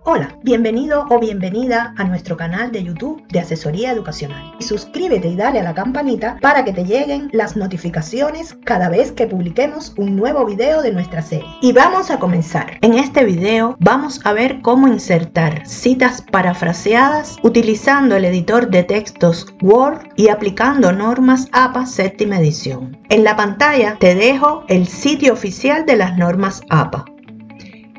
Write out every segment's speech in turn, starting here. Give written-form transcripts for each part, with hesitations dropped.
Hola, bienvenido o bienvenida a nuestro canal de YouTube de Asesoría Educacional. Suscríbete y dale a la campanita para que te lleguen las notificaciones cada vez que publiquemos un nuevo video de nuestra serie. Y vamos a comenzar. En este video vamos a ver cómo insertar citas parafraseadas utilizando el editor de textos Word y aplicando normas APA séptima edición. En la pantalla te dejo el sitio oficial de las normas APA.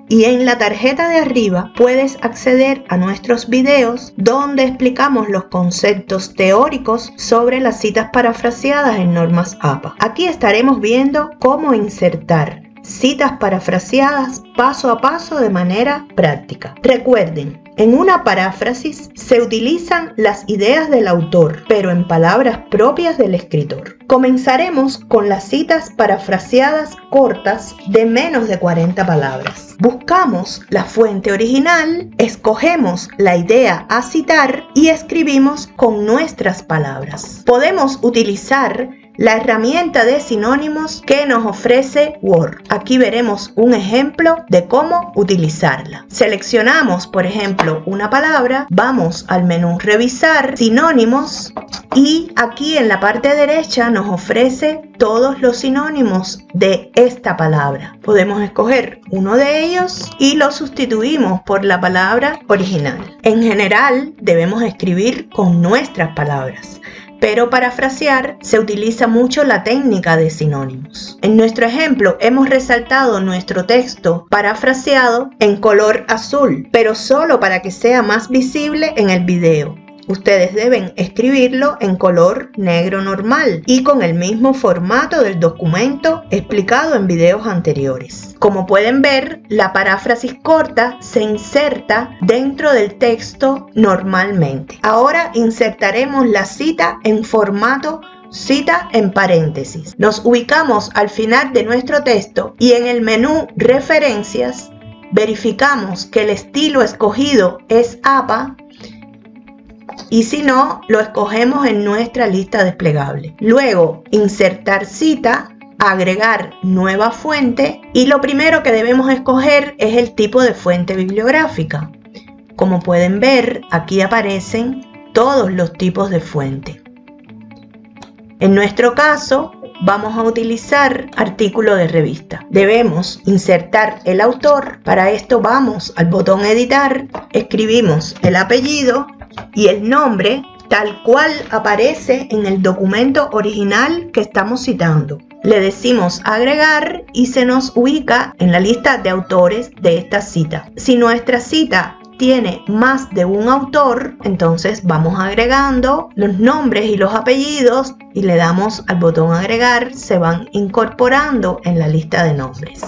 Y en la tarjeta de arriba puedes acceder a nuestros videos donde explicamos los conceptos teóricos sobre las citas parafraseadas en normas APA. Aquí estaremos viendo cómo insertar citas parafraseadas paso a paso de manera práctica. Recuerden, en una paráfrasis se utilizan las ideas del autor, pero en palabras propias del escritor. Comenzaremos con las citas parafraseadas cortas de menos de 40 palabras. Buscamos la fuente original, escogemos la idea a citar y escribimos con nuestras palabras. Podemos utilizar la herramienta de sinónimos que nos ofrece Word. Aquí veremos un ejemplo de cómo utilizarla. Seleccionamos, por ejemplo, una palabra, vamos al menú Revisar, Sinónimos, y aquí en la parte derecha nos ofrece todos los sinónimos de esta palabra. Podemos escoger uno de ellos y lo sustituimos por la palabra original. En general, debemos escribir con nuestras palabras, pero para parafrasear se utiliza mucho la técnica de sinónimos. En nuestro ejemplo hemos resaltado nuestro texto parafraseado en color azul, pero solo para que sea más visible en el video. Ustedes deben escribirlo en color negro normal y con el mismo formato del documento explicado en videos anteriores. Como pueden ver, la paráfrasis corta se inserta dentro del texto normalmente. Ahora insertaremos la cita en formato cita en paréntesis. Nos ubicamos al final de nuestro texto y en el menú Referencias verificamos que el estilo escogido es APA. Y si no, lo escogemos en nuestra lista desplegable. Luego, insertar cita, agregar nueva fuente y lo primero que debemos escoger es el tipo de fuente bibliográfica. Como pueden ver, aquí aparecen todos los tipos de fuente. En nuestro caso, vamos a utilizar artículo de revista. Debemos insertar el autor. Para esto vamos al botón Editar, escribimos el apellido y el nombre tal cual aparece en el documento original que estamos citando. Le decimos agregar y se nos ubica en la lista de autores de esta cita. Si nuestra cita tiene más de un autor, entonces vamos agregando los nombres y los apellidos y le damos al botón agregar, se van incorporando en la lista de nombres.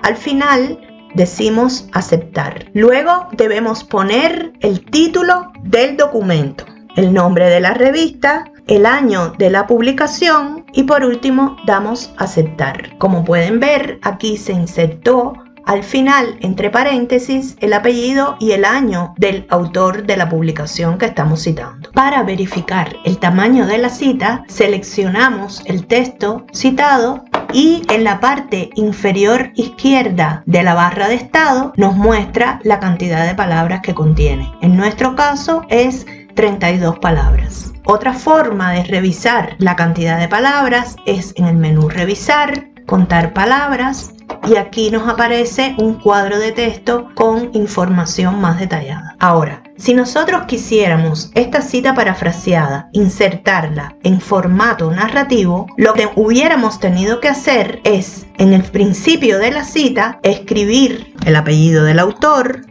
Al final decimos aceptar. Luego debemos poner el título del documento, el nombre de la revista, el año de la publicación y por último damos aceptar. Como pueden ver, aquí se insertó al final entre paréntesis el apellido y el año del autor de la publicación que estamos citando. Para verificar el tamaño de la cita, seleccionamos el texto citado y en la parte inferior izquierda de la barra de estado nos muestra la cantidad de palabras que contiene. En nuestro caso es 32 palabras. Otra forma de revisar la cantidad de palabras es en el menú Revisar, Contar palabras y aquí nos aparece un cuadro de texto con información más detallada. Ahora, si nosotros quisiéramos esta cita parafraseada insertarla en formato narrativo, lo que hubiéramos tenido que hacer es, en el principio de la cita, escribir el apellido del autor,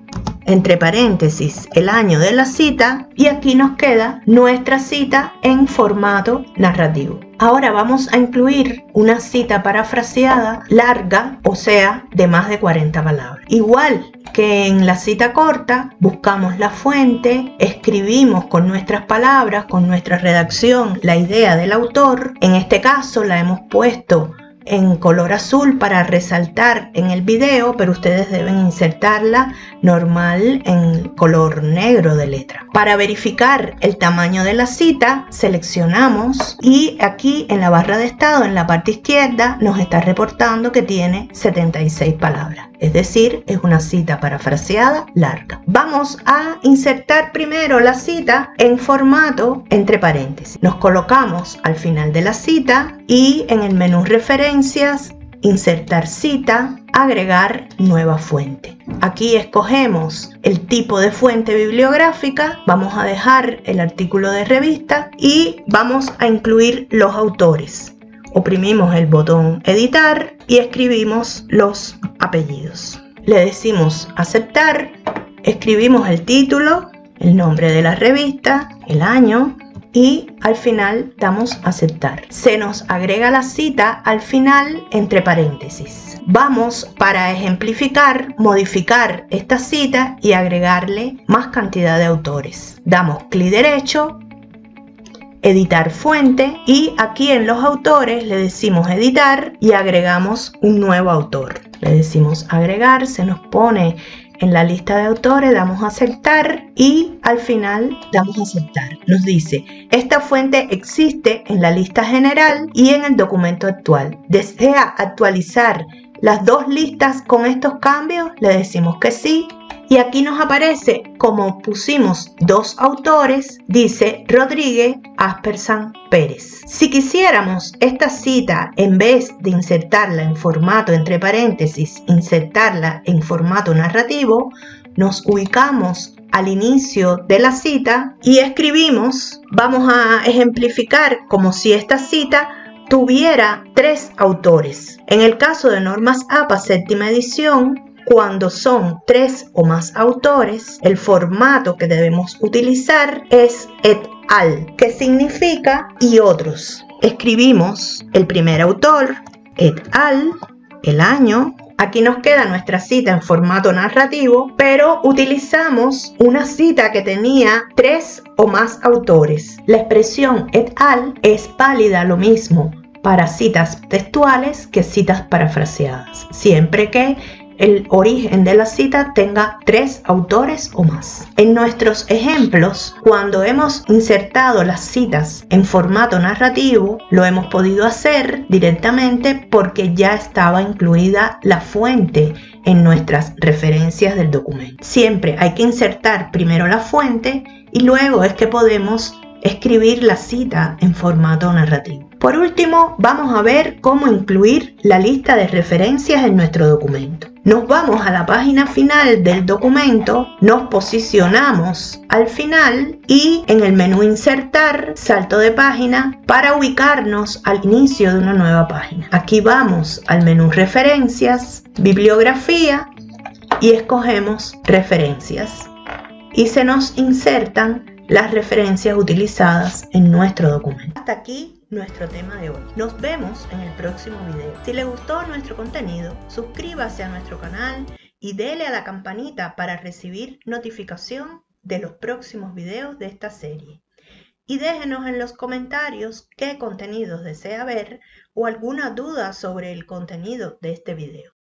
entre paréntesis el año de la cita y aquí nos queda nuestra cita en formato narrativo. Ahora vamos a incluir una cita parafraseada larga, o sea, de más de 40 palabras. Igual que en la cita corta, buscamos la fuente, escribimos con nuestras palabras, con nuestra redacción, la idea del autor. En este caso la hemos puesto en color azul para resaltar en el video, pero ustedes deben insertarla normal en color negro de letra. Para verificar el tamaño de la cita, seleccionamos y aquí en la barra de estado, en la parte izquierda, nos está reportando que tiene 76 palabras. es decir, es una cita parafraseada larga. Vamos a insertar primero la cita en formato entre paréntesis. Nos colocamos al final de la cita y en el menú referencias, insertar cita, agregar nueva fuente. Aquí escogemos el tipo de fuente bibliográfica, vamos a dejar el artículo de revista y vamos a incluir los autores. Oprimimos el botón editar y escribimos los apellidos. Le decimos aceptar, escribimos el título, el nombre de la revista, el año y al final damos aceptar. Se nos agrega la cita al final entre paréntesis. Vamos, para ejemplificar, modificar esta cita y agregarle más cantidad de autores. Damos clic derecho, editar fuente y aquí en los autores le decimos editar y agregamos un nuevo autor. Le decimos agregar, se nos pone en la lista de autores, damos a aceptar y al final damos a aceptar. Nos dice, esta fuente existe en la lista general y en el documento actual. ¿Desea actualizar las dos listas con estos cambios? Le decimos que sí. Y aquí nos aparece, como pusimos dos autores, dice Rodríguez Aspersan Pérez. Si quisiéramos esta cita, en vez de insertarla en formato entre paréntesis, insertarla en formato narrativo, nos ubicamos al inicio de la cita y escribimos, vamos a ejemplificar como si esta cita tuviera 3 autores. En el caso de Normas APA séptima edición, cuando son 3 o más autores, el formato que debemos utilizar es et al, que significa y otros. Escribimos el primer autor, et al, el año. Aquí nos queda nuestra cita en formato narrativo, pero utilizamos una cita que tenía 3 o más autores. La expresión et al es válida lo mismo para citas textuales que citas parafraseadas, siempre que el origen de la cita tenga 3 autores o más. En nuestros ejemplos, cuando hemos insertado las citas en formato narrativo, lo hemos podido hacer directamente porque ya estaba incluida la fuente en nuestras referencias del documento. Siempre hay que insertar primero la fuente y luego es que podemos escribir la cita en formato narrativo. Por último, vamos a ver cómo incluir la lista de referencias en nuestro documento. Nos vamos a la página final del documento, nos posicionamos al final y en el menú insertar, salto de página para ubicarnos al inicio de una nueva página. Aquí vamos al menú referencias, bibliografía y escogemos referencias y se nos insertan las referencias utilizadas en nuestro documento. Hasta aquí nuestro tema de hoy. Nos vemos en el próximo video. Si le gustó nuestro contenido, suscríbase a nuestro canal y dele a la campanita para recibir notificación de los próximos videos de esta serie. Y déjenos en los comentarios qué contenidos desea ver o alguna duda sobre el contenido de este video.